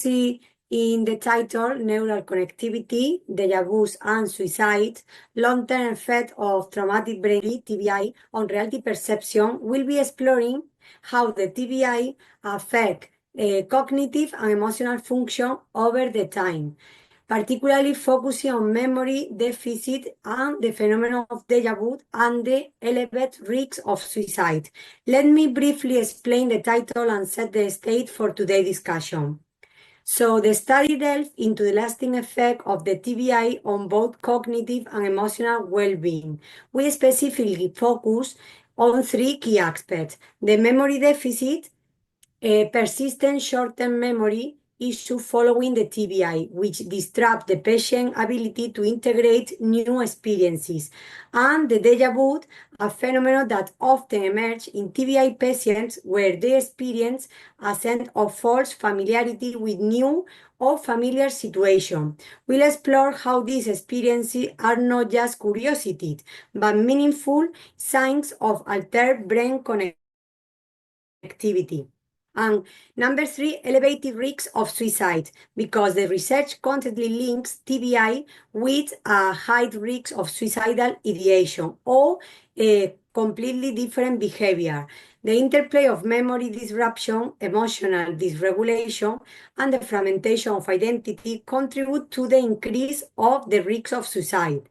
see in the title, Neural Connectivity, Deja Vus and Suicide, Long-Term Effect of Traumatic Brain TBI on Reality Perception, will be exploring how the TBI affect cognitive and emotional function over the time, particularly focusing on memory deficit and the phenomenon of deja vu and the elevated risks of suicide. Let me briefly explain the title and set the stage for today's discussion. So the study delved into the lasting effect of the TBI on both cognitive and emotional well-being. We specifically focus on three key aspects: the memory deficit, persistent short-term memory issue following the TBI, which disrupt the patient's ability to integrate new experiences, and the deja vu, a phenomenon that often emerges in TBI patients where they experience a sense of false familiarity with new or familiar situation. We'll explore how these experiences are not just curiosity, but meaningful signs of altered brain connectivity. And number three, elevated risks of suicide, because the research constantly links TBI with a high risk of suicidal ideation or a completely different behavior. The interplay of memory disruption, emotional dysregulation, and the fragmentation of identity contribute to the increase of the risk of suicide.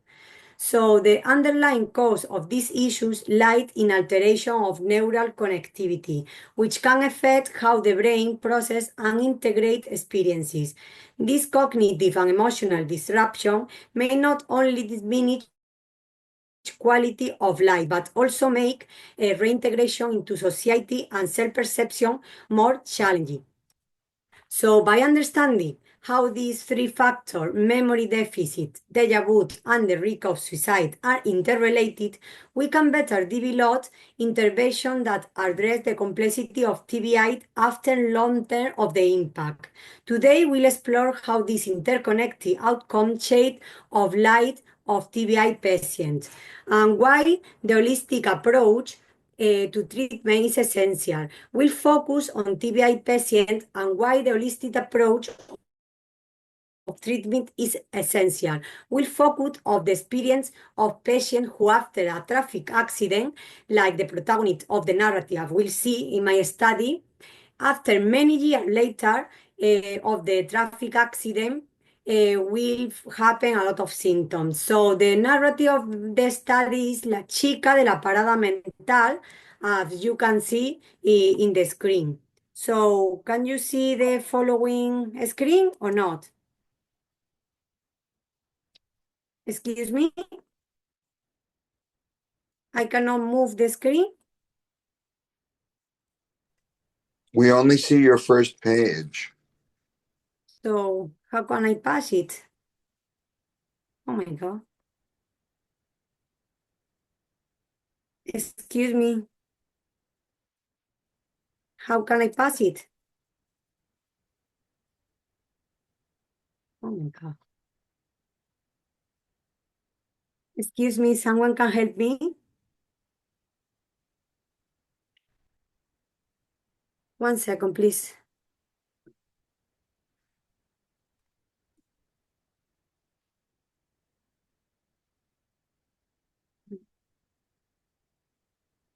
So the underlying cause of these issues lies in alteration of neural connectivity, which can affect how the brain processes and integrates experiences. This cognitive and emotional disruption may not only diminish quality of life, but also make reintegration into society and self-perception more challenging. So by understanding how these three factors, memory deficit, deja vu, and the risk of suicide, are interrelated, we can better develop interventions that address the complexity of TBI after long term of the impact. Today, we'll explore how this interconnected outcome shape of life of TBI patients and why the holistic approach to treatment is essential. We'll focus on TBI patients and why the holistic approach of treatment is essential. We'll focus on the experience of patients who, after a traffic accident, like the protagonist of the narrative we'll see in my study, after many years later of the traffic accident, will happen a lot of symptoms. So the narrative of the study is La Chica de la Parada Mental, as you can see in the screen. So can you see the following screen or not? Excuse me? I cannot move the screen. We only see your first page. So how can I pass it? Oh my God. Excuse me. How can I pass it? Oh my God. Excuse me, someone can help me? 1 second, please.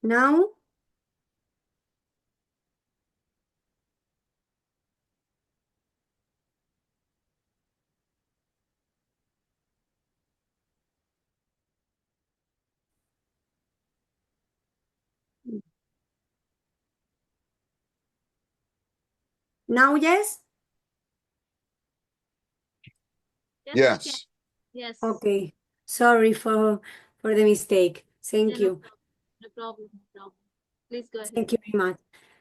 Now? Now, yes? Yes. Yes. Okay. Sorry for the mistake. Thank Yeah, you. no problem. No problem. Please go ahead. Thank you very much.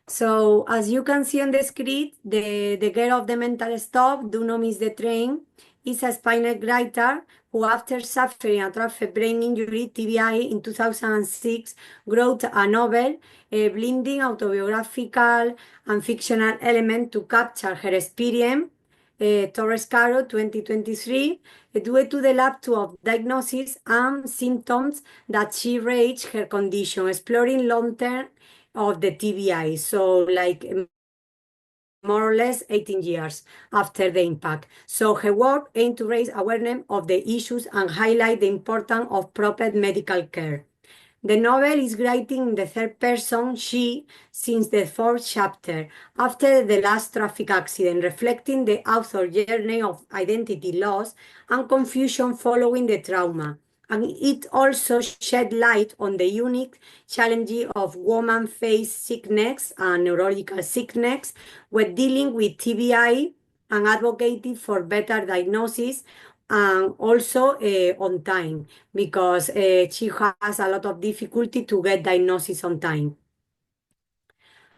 So as you can see on the screen, the girl of the mental stop, do not miss the train, is a spinal writer who, after suffering a traumatic brain injury, TBI, in 2006, wrote a novel, blending autobiographical and fictional elements to capture her experience. Torres Caro, 2023, due to the lack of diagnosis and symptoms that she raised her condition, exploring long-term of the TBI. So like more or less 18 years after the impact. So her work aimed to raise awareness of the issues and highlight the importance of proper medical care. The novel is writing in the third person, she, since the fourth chapter, after the last traffic accident, reflecting the author's journey of identity loss and confusion following the trauma. And it also shed light on the unique challenges of women face sickness and neurological sickness when dealing with TBI and advocating for better diagnosis and also on time because she has a lot of difficulty to get diagnosis on time.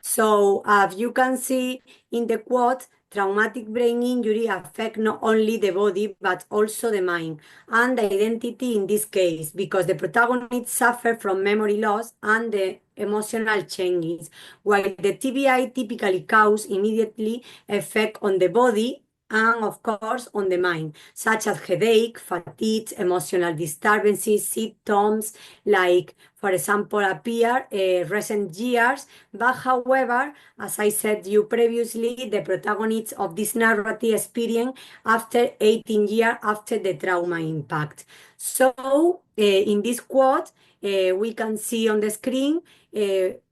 So as you can see in the quote, traumatic brain injury affect not only the body but also the mind and the identity in this case because the protagonist suffer from memory loss and the emotional changes, while the TBI typically cause immediately effect on the body and of course on the mind, such as headache, fatigue, emotional disturbances, symptoms like, for example, appear recent years. But however, as I said you previously, the protagonist of this narrative experience after 18 years after the trauma impact. So in this quote, we can see on the screen,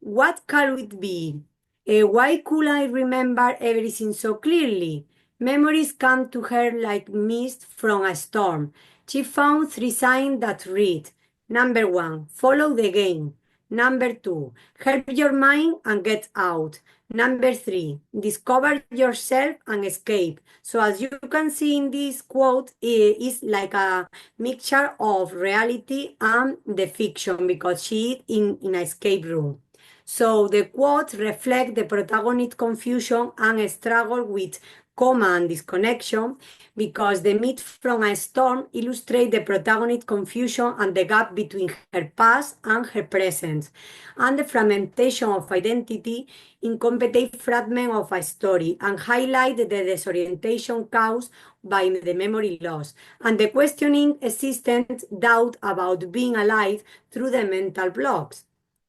what could it be? Why could I remember everything so clearly? Memories come to her like mist from a storm. She found 3 signs that read: number 1, follow the game. Number 2, help your mind and get out. Number 3, discover yourself and escape. So as you can see in this quote, it is like a mixture of reality and the fiction because she is in an escape room. So the quote reflects the protagonist's confusion and struggle with coma and disconnection because the myth from a storm illustrates the protagonist's confusion and the gap between her past and her present, and the fragmentation of identity, incomplete fragment of a story, and highlight the disorientation caused by the memory loss, and the questioning existent doubt about being alive through the mental blocks.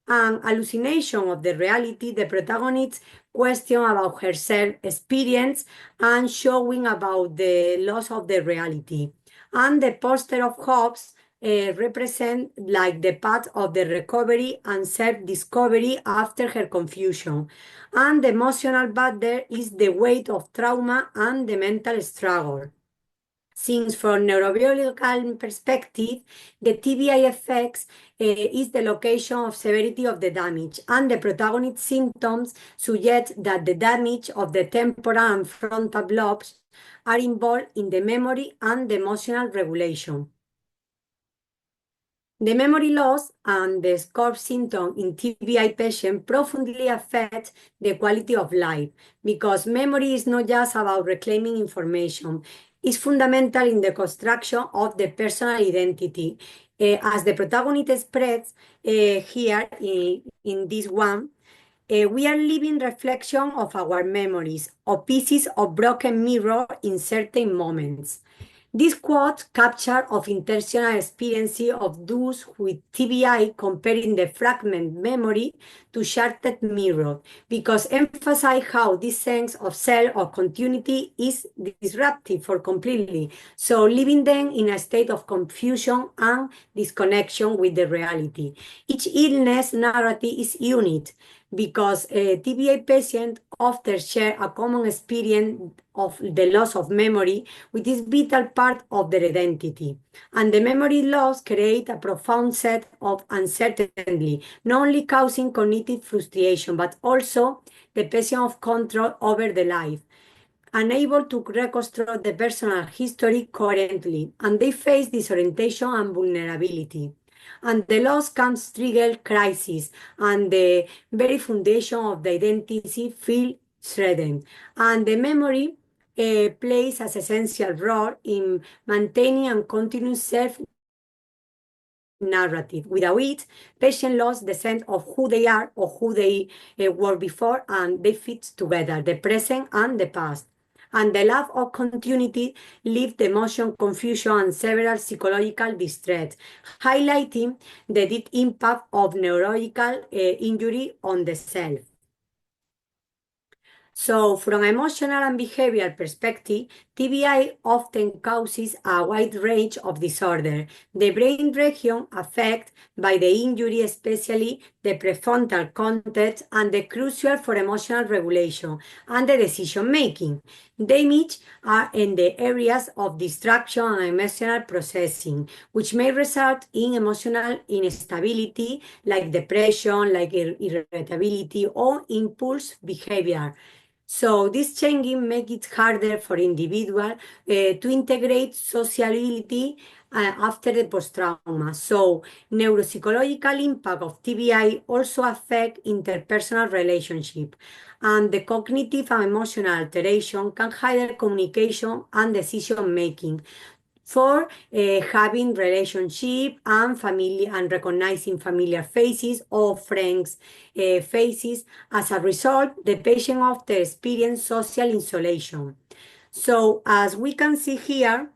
And hallucination of the reality, the protagonist question about herself experience and showing about the loss of the reality. And the poster of hopes represent like the path of the recovery and self-discovery after her confusion. And the emotional battle is the weight of trauma and the mental struggle. Since from neurobiological perspective, the TBI effects is the location of severity of the damage, and the protagonist symptoms suggest that the damage of the temporal and frontal lobes are involved in the memory and the emotional regulation. The memory loss and the SCORP symptom in TBI patients profoundly affect the quality of life because memory is not just about reclaiming information. It's fundamental in the construction of the personal identity. As the protagonist spreads here in this one, we are living reflection of our memories, or pieces of broken mirror in certain moments. This quote capture of intentional experience of those with TBI comparing the fragment memory to shattered mirror because emphasize how this sense of self or continuity is disruptive for completely. So leaving them in a state of confusion and disconnection with the reality. Each illness narrative is unique because TBI patients often share a common experience of the loss of memory, which is vital part of their identity. And the memory loss creates a profound set of uncertainty, not only causing cognitive frustration, but also the patient of control over the life, unable to reconstruct the personal history coherently, and they face disorientation and vulnerability. And the loss can trigger crisis, and the very foundation of the identity feel threatened. And the memory plays an essential role in maintaining and continuous self narrative. Without it, patients lost the sense of who they are or who they were before, and they fit together the present and the past. And the lack of continuity leaves the emotion, confusion, and several psychological distress, highlighting the deep impact of neurological injury on the self. So, from emotional and behavioral perspective, TBI often causes a wide range of disorder. The brain region affected by the injury, especially the prefrontal cortex, and the crucial for emotional regulation and the decision making. Damage are in the areas of distraction and emotional processing, which may result in emotional instability like depression, like irritability, or impulse behavior. So this changing make it harder for individual to integrate sociability after the post-trauma. So neuropsychological impact of TBI also affect interpersonal relationship, and the cognitive and emotional alteration can hinder communication and decision making for having relationship and family and recognizing familiar faces or friends faces. As a result, the patient often experience social isolation. So as we can see here,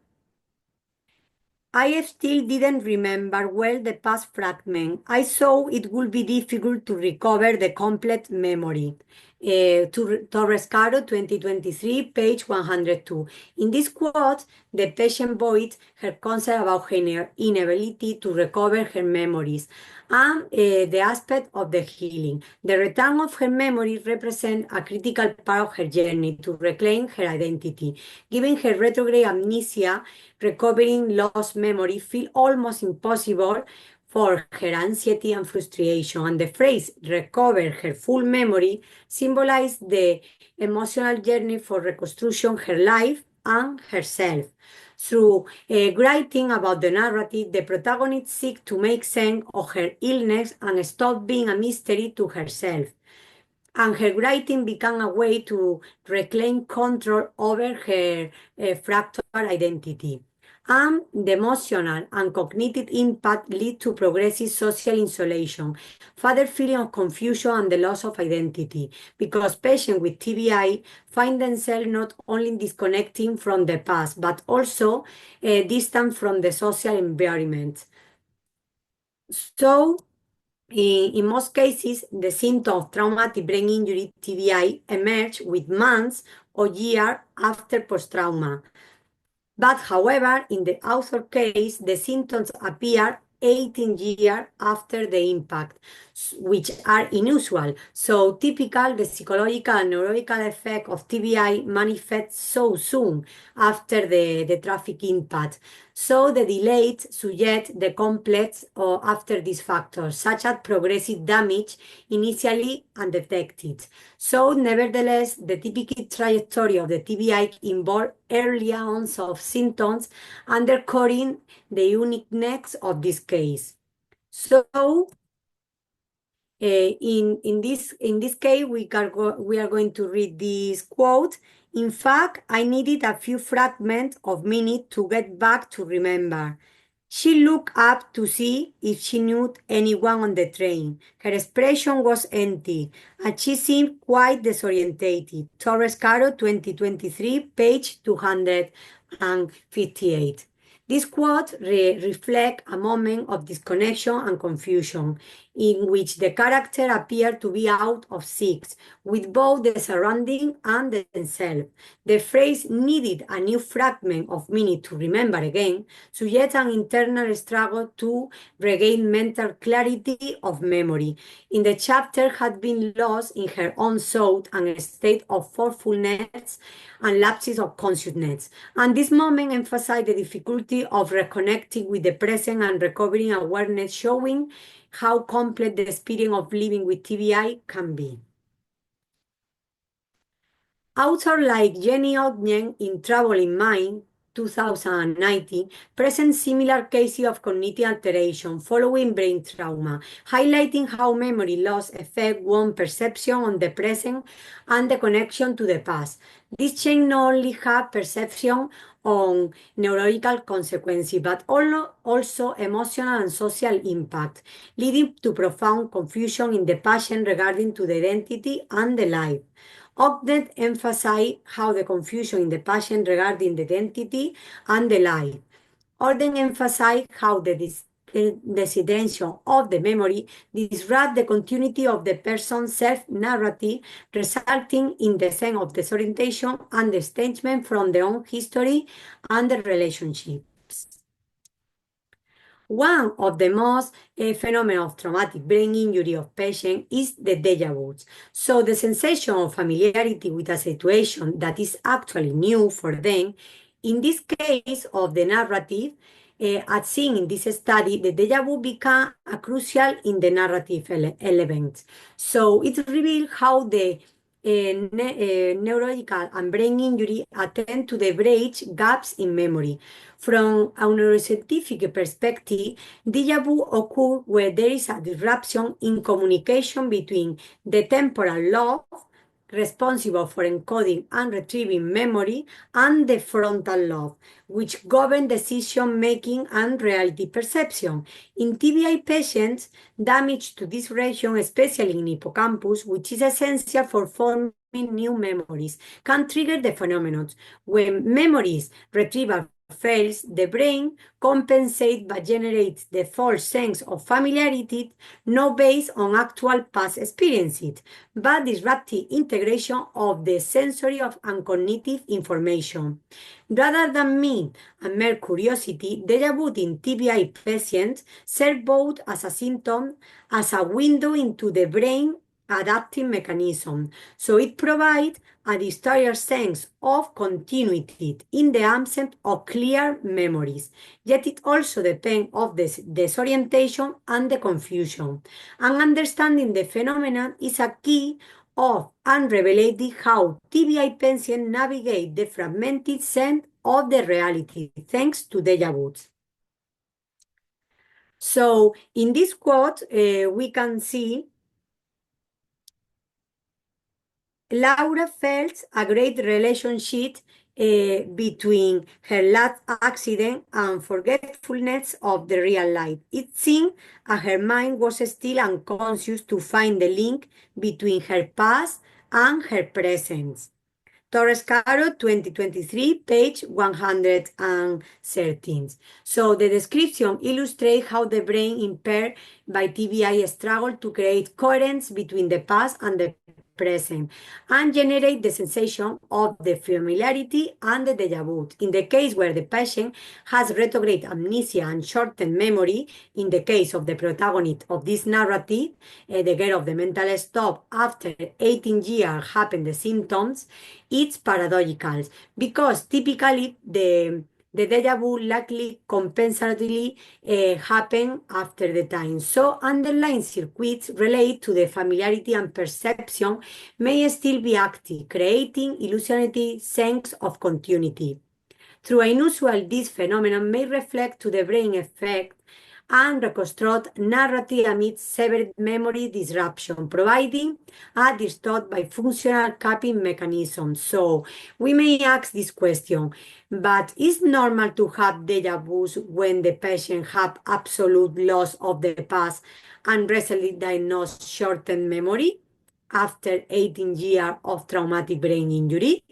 I still didn't remember well the past fragment. I saw it would be difficult to recover the complete memory. Torres Caro, 2023, page 102. In this quote, the patient voiced her concern about her inability to recover her memories and the aspect of the healing. The return of her memory represents a critical part of her journey to reclaim her identity. Given her retrograde amnesia, recovering lost memory feel almost impossible for her anxiety and frustration. And the phrase recover her full memory symbolizes the emotional journey for reconstruction her life and herself. Through writing about the narrative, the protagonist seeks to make sense of her illness and stop being a mystery to herself. And her writing became a way to reclaim control over her fractured identity. And the emotional and cognitive impact lead to progressive social isolation, further feeling of confusion and the loss of identity, because patients with TBI find themselves not only disconnecting from the past, but also distant from the social environment. So, in most cases, the symptom of traumatic brain injury TBI emerge with months or years after post-trauma. But however, in the author case, the symptoms appear 18 years after the impact, which are unusual. So typical, the psychological and neurological effect of TBI manifests so soon after the traffic impact. So the delayed suggest the complex or after these factors, such as progressive damage initially undetected. So nevertheless, the typical trajectory of the TBI involves early onset of symptoms, underscoring the uniqueness of this case. So in this case, we are going to read this quote. In fact, I needed a few fragments of minute to get back to remember. She looked up to see if she knew anyone on the train. Her expression was empty, and she seemed quite disorientated. Torres Caro, 2023, page 258. This quote reflects a moment of disconnection and confusion, in which the character appeared to be out of sync with both the surrounding and themselves. The phrase needed a new fragment of meaning to remember again suggests an internal struggle to regain mental clarity of memory. In the chapter had been lost in her own thought and a state of forgetfulness and lapses of consciousness. And this moment emphasized the difficulty of reconnecting with the present and recovering awareness, showing how complex the experience of living with TBI can be. Authors like Jenny Odgen in Trouble in Mind, 2019, present similar cases of cognitive alteration following brain trauma, highlighting how memory loss affects one's perception on the present and the connection to the past. This change not only have perception on neurological consequences, but also emotional and social impact, leading to profound confusion in the patient regarding to the identity and the life. Ogden emphasized how the confusion in the patient regarding the identity and the life. Ogden emphasized how the desattention of the memory disrupt the continuity of the person's self-narrative, resulting in the sense of disorientation and estrangement from their own history and the relationships. One of the most phenomena of traumatic brain injury of patients is the déjà vu. So the sensation of familiarity with a situation that is actually new for them. In this case of the narrative, as seen in this study, the déjà vu became a crucial in the narrative element. So it reveals how the neurological and brain injury attend to the bridge gaps in memory. From a neuroscientific perspective, déjà vu occurs where there is a disruption in communication between the temporal lobe responsible for encoding and retrieving memory and the frontal lobe, which govern decision making and reality perception. In TBI patients, damage to this region, especially in hippocampus, which is essential for forming new memories, can trigger the phenomenon. When memories retrieval fails, the brain compensates but generates the false sense of familiarity not based on actual past experiences, but disruptive integration of the sensory and cognitive information. Rather than mean a mere curiosity, déjà vu in TBI patients serve both as a symptom as a window into the brain adaptive mechanism. So it provides a distorted sense of continuity in the absence of clear memories. Yet it also depends on the disorientation and the confusion. And understanding the phenomenon is a key of unrelated how TBI patients navigate the fragmented sense of the reality thanks to déjà vus. So in this quote, we can see Laura felt a great relationship between her last accident and forgetfulness of the real life. It seemed as her mind was still unconscious to find the link between her past and her present. Torres Caro, 2023, page 113. So the description illustrates how the brain impaired by TBI struggle to create coherence between the past and the present and generate the sensation of the familiarity and the déjà vu. In the case where the patient has retrograde amnesia and short-term memory, in the case of the protagonist of this narrative, the girl of the mental stop, after 18 years happen the symptoms, it's paradoxical because typically the déjà vu likely compensatorily happen after the time. So underlying circuits relate to the familiarity and perception may still be active, creating illusionary sense of continuity. Through unusual, this phenomenon may reflect to the brain effect and reconstruct narrative amid severed memory disruption, providing a distort by functional capping mechanism. So we may ask this question, but is normal to have déjà vus when the patient have absolute loss of the past and recently diagnosed short-term memory after 18 years of traumatic brain injury?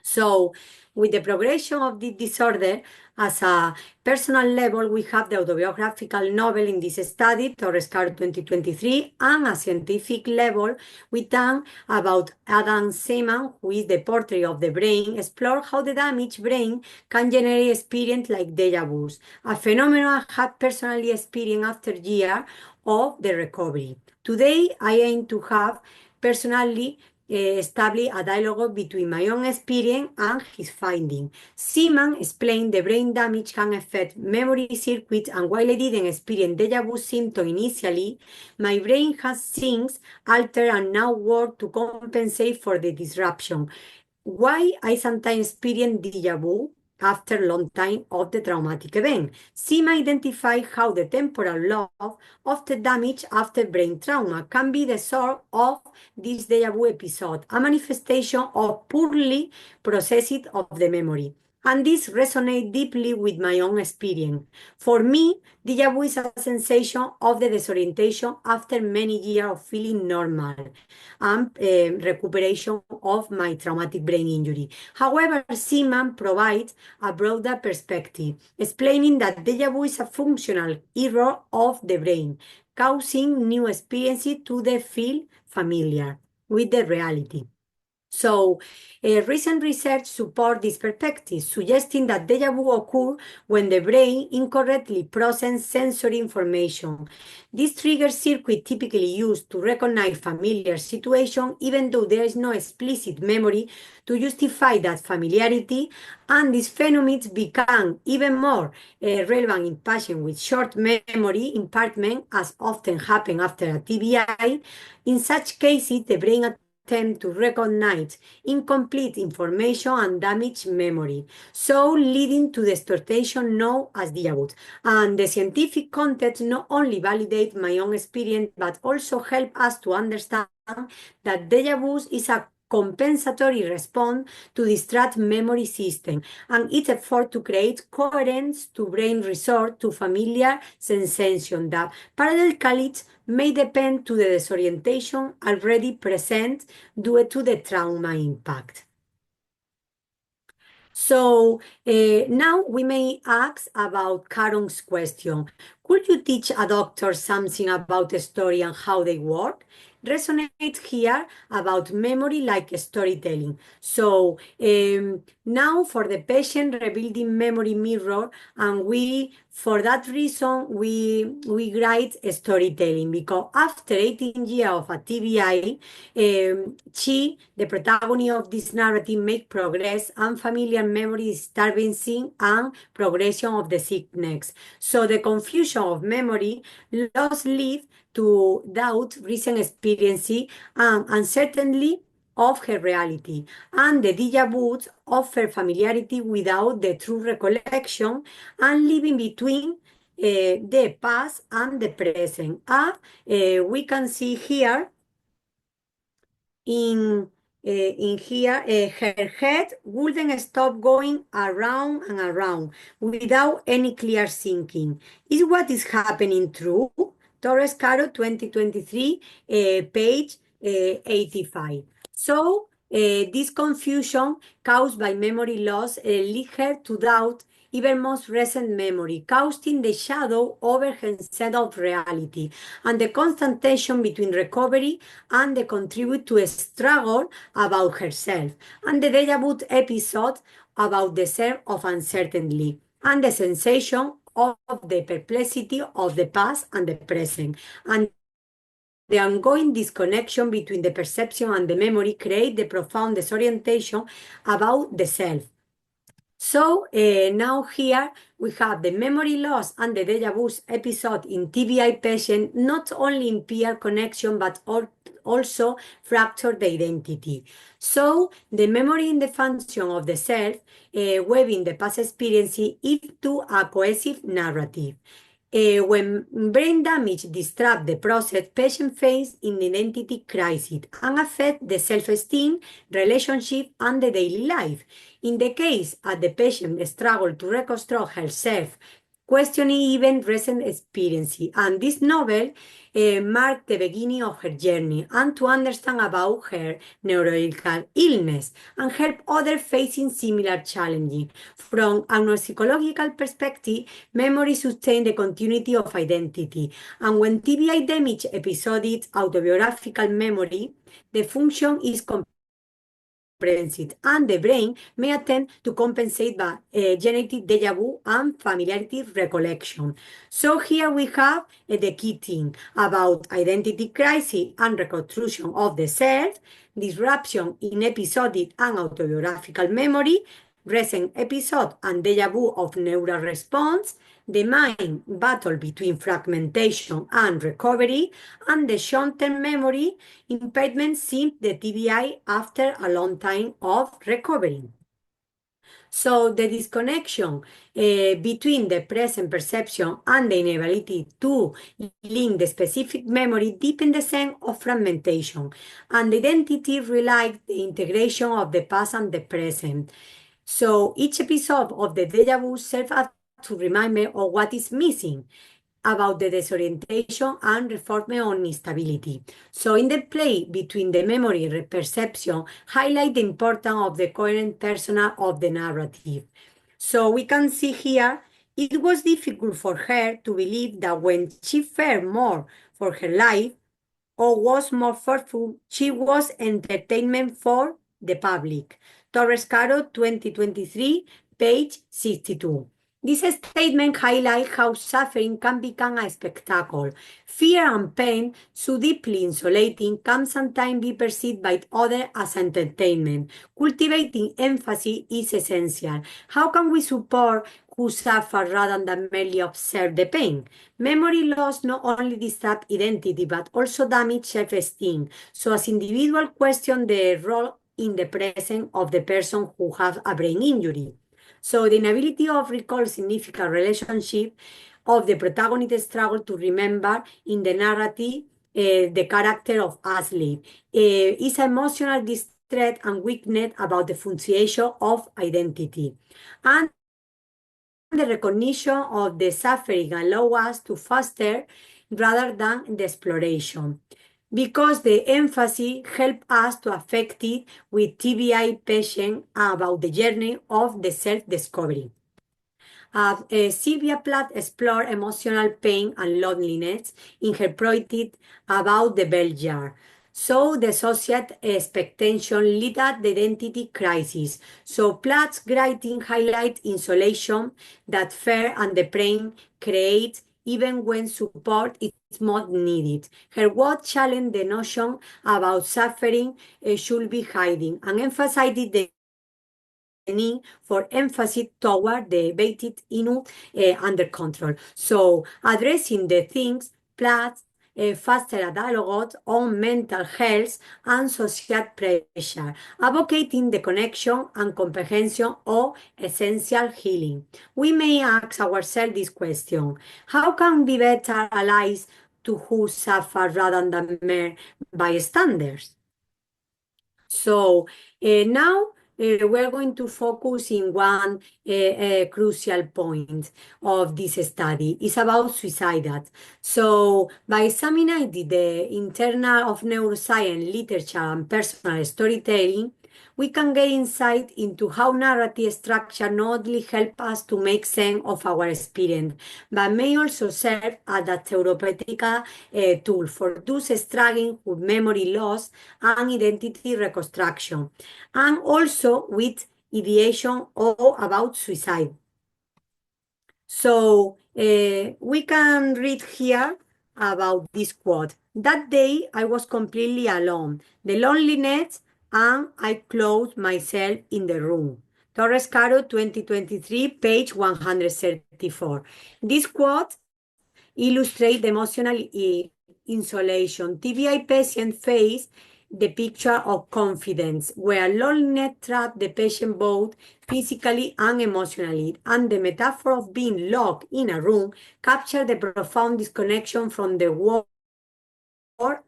So, with the progression of the disorder, as a personal level, we have the autobiographical novel in this study, Torres Caro 2023, and a scientific level, we talk about Adam Seaman, who is the portrait of the brain, explore how the damaged brain can generate experience like déjà vus, a phenomenon I have personally experienced after years of the recovery. Today, I aim to have personally establish a dialogue between my own experience and his finding. Seaman explained the brain damage can affect memory circuits, and while I didn't experience déjà vu symptoms initially, my brain has since altered and now work to compensate for the disruption. Why I sometimes experience déjà vu after a long time of the traumatic event. Seaman identified how the temporal lobe of the damage after brain trauma can be the source of this déjà vu episode, a manifestation of poorly processed of the memory. And this resonates deeply with my own experience. For me, déjà vu is a sensation of the disorientation after many years of feeling normal and recuperation of my traumatic brain injury. However, Seaman provides a broader perspective, explaining that déjà vu is a functional error of the brain, causing new experiences to the feel familiar with the reality. So, recent research supports this perspective, suggesting that déjà vu occurs when the brain incorrectly processes sensory information. This trigger circuit typically used to recognize familiar situation, even though there is no explicit memory to justify that familiarity, and these phenomena become even more relevant in patients with short memory impairment, as often happen after a TBI. In such cases, the brain attempt to recognize incomplete information and damage memory, so leading to the distortion known as déjà vu. And the scientific context not only validates my own experience, but also help us to understand that déjà vu is a compensatory response to distract memory system and its effort to create coherence to brain resort to familiar sensation that paradoxically may depend to the disorientation already present due to the trauma impact. So now we may ask about Karon's question. Could you teach a doctor something about the story and how they work? Resonate here about memory like storytelling. So now for the patient rebuilding memory mirror, and for that reason we write storytelling, because after 18 years of a TBI, she, the protagonist of this narrative, make progress and familiar memory disturbing and progression of the sickness. So the confusion of memory loss lead to doubt recent experience and uncertainty of her reality. And the déjà vus offer familiarity without the true recollection and living between the past and the present. We can see here in here, her head wouldn't stop going around and around without any clear thinking. Is what is happening true? Torres Caro, 2023, page 85. So, this confusion caused by memory loss lead her to doubt even most recent memory, casting the shadow over her sense of reality, and the constant tension between recovery and the contribute to a struggle about herself, and the déjà vu episode about the self of uncertainty, and the sensation of the perplexity of the past and the present. And the ongoing disconnection between the perception and the memory create the profound disorientation about the self. So now here we have the memory loss and the déjà vu episode in TBI patient not only impair connection but also fracture the identity. So the memory in the function of the self, weaving the past experience into a cohesive narrative. When brain damage disrupt the process, patient face in identity crisis and affect the self-esteem, relationship, and the daily life. In the case of the patient struggle to reconstruct herself, questioning even recent experience. And this novel marked the beginning of her journey and to understand about her neurological illness and help others facing similar challenges. From a neuropsychological perspective, memory sustains the continuity of identity. And when TBI damage episodic autobiographical memory, the function is and the brain may attempt to compensate by genetic déjà vu and familiarity recollection. So here we have the key thing about identity crisis and reconstruction of the self, disruption in episodic and autobiographical memory, recent episode and déjà vu of neural response, the mind battle between fragmentation and recovery, and the short-term memory impairment since the TBI after a long time of recovery. So the disconnection between the present perception and the inability to link the specific memory deepen the sense of fragmentation, and identity relies the integration of the past and the present. So each episode of the deja vu serves as to remind me of what is missing about the disorientation and reform on instability. So in the play between the memory and perception, highlight the importance of the coherent persona of the narrative. So we can see here, it was difficult for her to believe that when she feared more for her life, or was more fearful, she was entertainment for the public. Torres Caro, 2023, page 62. This statement highlights how suffering can become a spectacle. Fear and pain, so deeply insulating, can sometimes be perceived by others as entertainment. Cultivating empathy is essential. How can we support who suffer rather than merely observe the pain? Memory loss not only disrupt identity but also damage self-esteem. So as individuals question the role in the present of the person who has a brain injury. So the inability of recall significant relationship of the protagonist struggle to remember in the narrative the character of Ashley is emotional distress and weakness about the fluctuation of identity. And the recognition of the suffering allow us to foster rather than the exploration. Because the emphasis help us to affect it with TBI patient about the journey of the self-discovery. Sylvia Plath explored emotional pain and loneliness in her project about the bell jar. So the social expectation lead at the identity crisis. So Plath's writing highlights isolation that fear and the brain create even when support is not needed. Her work challenged the notion about suffering should be hiding and emphasized the need for emphasis toward the debated inu under control. So addressing the things plus faster a dialogue on mental health and social pressure, advocating the connection and comprehension of essential healing. We may ask ourselves this question: how can we better allies to who suffer rather than mere bystanders? So now we're going to focus in one crucial point of this study. It's about suicide. So by examining the internal of neuroscience literature and personal storytelling, we can get insight into how narrative structure not only help us to make sense of our experience, but may also serve as a therapeutic tool for those struggling with memory loss and identity reconstruction, and also with ideation or about suicide. So we can read here about this quote. That day I was completely alone. The loneliness and I closed myself in the room. Torres Caro, 2023, page 134. This quote illustrates the emotional insulation. TBI patient face the picture of confidence, where loneliness traps the patient both physically and emotionally, and the metaphor of being locked in a room captures the profound disconnection from the world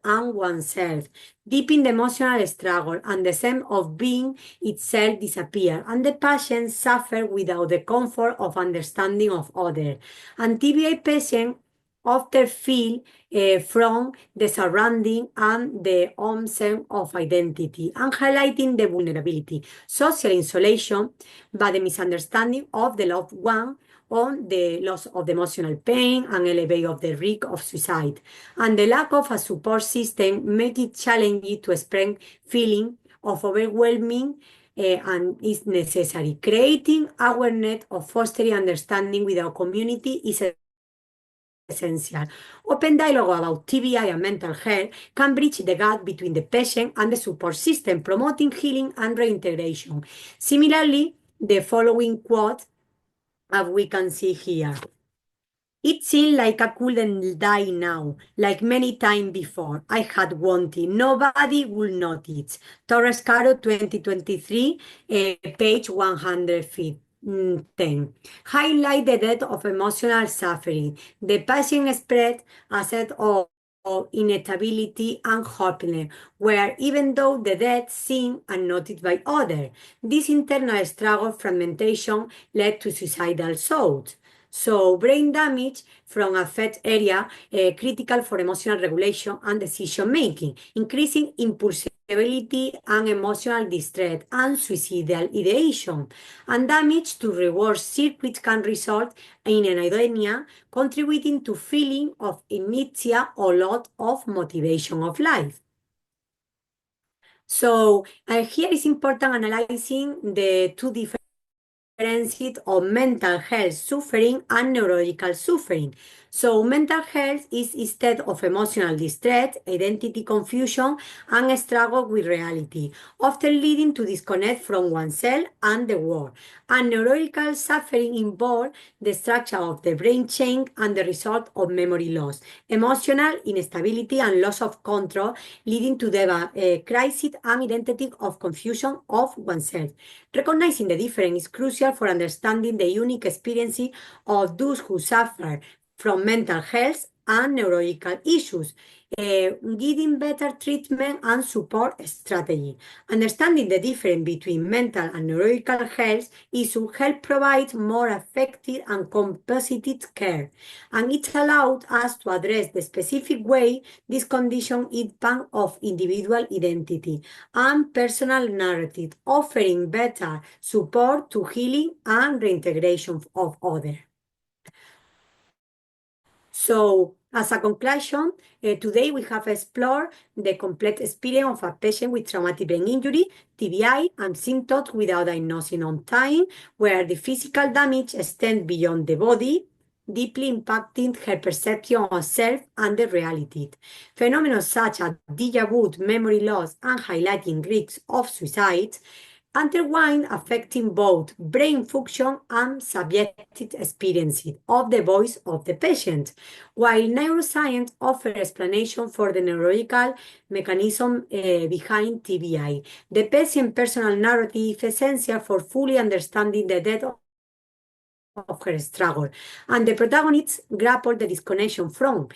and oneself, deep in the emotional struggle, and the sense of being itself disappear, and the patient suffer without the comfort of understanding of others. And TBI patients often feel from the surrounding and the own sense of identity, and highlighting the vulnerability, social isolation, by the misunderstanding of the loved one, on the loss of the emotional pain and elevate of the risk of suicide. And the lack of a support system make it challenging to express feeling of overwhelming and is necessary. Creating awareness of fostering understanding without community is essential. Open dialogue about TBI and mental health can bridge the gap between the patient and the support system, promoting healing and reintegration. Similarly, the following quote, as we can see here. It seemed like I couldn't die now, like many times before. I had wanted. Nobody would notice. Torres Caro, 2023, page 110. Highlight the depth of emotional suffering. The patient spread a set of instability and hopelessness, where even though the dead seen and noted by others, this internal struggle fragmentation led to suicidal thoughts. So brain damage from affected area critical for emotional regulation and decision making, increasing impulsivity and emotional distress and suicidal ideation. And damage to reward circuits can result in anhedonia, contributing to feeling of inertia or lot of motivation of life. So here is important analyzing the two different differences of mental health suffering and neurological suffering. So mental health is instead of emotional distress, identity confusion, and struggle with reality, often leading to disconnect from oneself and the world. And neurological suffering involves the structure of the brain change and the result of memory loss, emotional instability, and loss of control, leading to the crisis and identity of confusion of oneself. Recognizing the difference is crucial for understanding the unique experience of those who suffer from mental health and neurological issues, giving better treatment and support strategy. Understanding the difference between mental and neurological health issues help provide more effective and composite care, and it allowed us to address the specific way this condition impact of individual identity and personal narrative, offering better support to healing and reintegration of others. So, as a conclusion, today we have explored the complete experience of a patient with traumatic brain injury, TBI, and symptoms without diagnosing on time, where the physical damage extends beyond the body, deeply impacting her perception of self and the reality. Phenomena such as déjà vu, memory loss, and highlighting risks of suicide intertwine, affecting both brain function and subjective experiences of the voice of the patient, while neuroscience offers explanation for the neurological mechanism behind TBI. The patient personal narrative is essential for fully understanding the depth of her struggle, and the protagonist grapple the disconnection from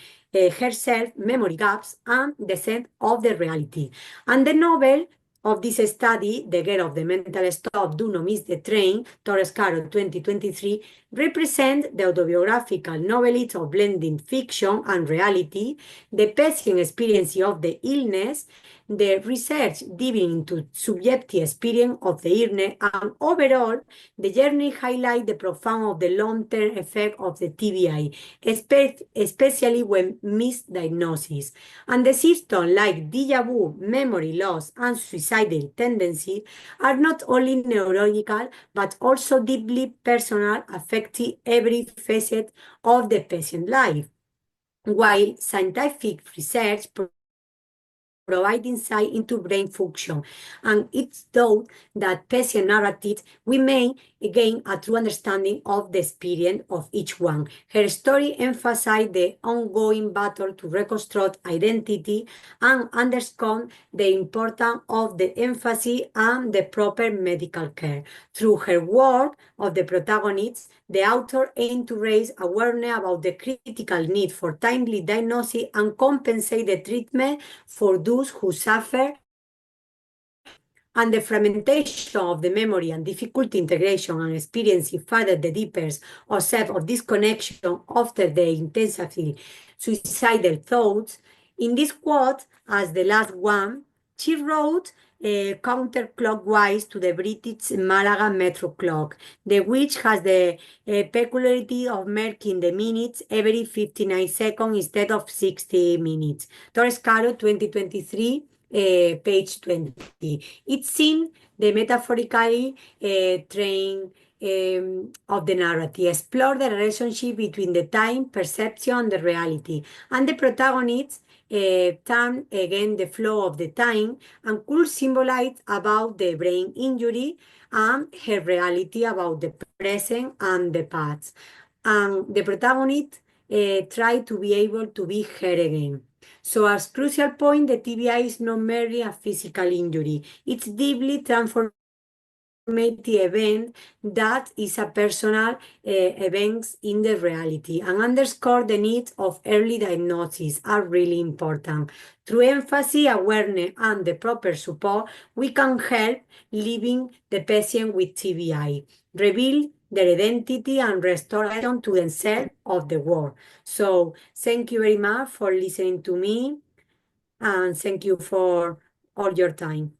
herself, memory gaps, and the sense of the reality. And the novel of this study, The Girl of the Mental Stop, Do Not Miss the Train, Torres Caro 2023, represent the autobiographical novelist of blending fiction and reality, the patient experience of the illness, the research diving into subjective experience of the illness, and overall, the journey highlights the profound of the long-term effect of the TBI, especially when misdiagnosis. And the symptoms like déjà vu, memory loss, and suicidal tendency are not only neurological, but also deeply personal, affecting every facet of the patient's life. While scientific research provide insight into brain function, and it's thought that patient narrative we may gain a true understanding of the experience of each one. Her story emphasized the ongoing battle to reconstruct identity and underscore the importance of the emphasis and the proper medical care. Through her work of the protagonist, the author aimed to raise awareness about the critical need for timely diagnosis and compensate the treatment for those who suffer, and the fragmentation of the memory and difficult integration and experiencing further the deeper or self of disconnection after the intensely suicidal thoughts. In this quote, as the last one, she wrote counterclockwise to the British Malaga metro clock, which has the peculiarity of marking the minutes every 59 seconds instead of 60 minutes. Torres Caro, 2023, page 20. It's seen the metaphorically train of the narrative, explore the relationship between the time, perception, and the reality. And the protagonist turn again the flow of the time and could symbolize about the brain injury and her reality about the present and the past. And the protagonist try to be able to be her again. So as crucial point, the TBI is not merely a physical injury. It's deeply transformative event that is a personal event in the reality, and underscore the need of early diagnosis are really important. Through empathy, awareness, and the proper support, we can help living the patient with TBI, reveal their identity and restoration to themselves of the world. So thank you very much for listening to me, and thank you for all your time.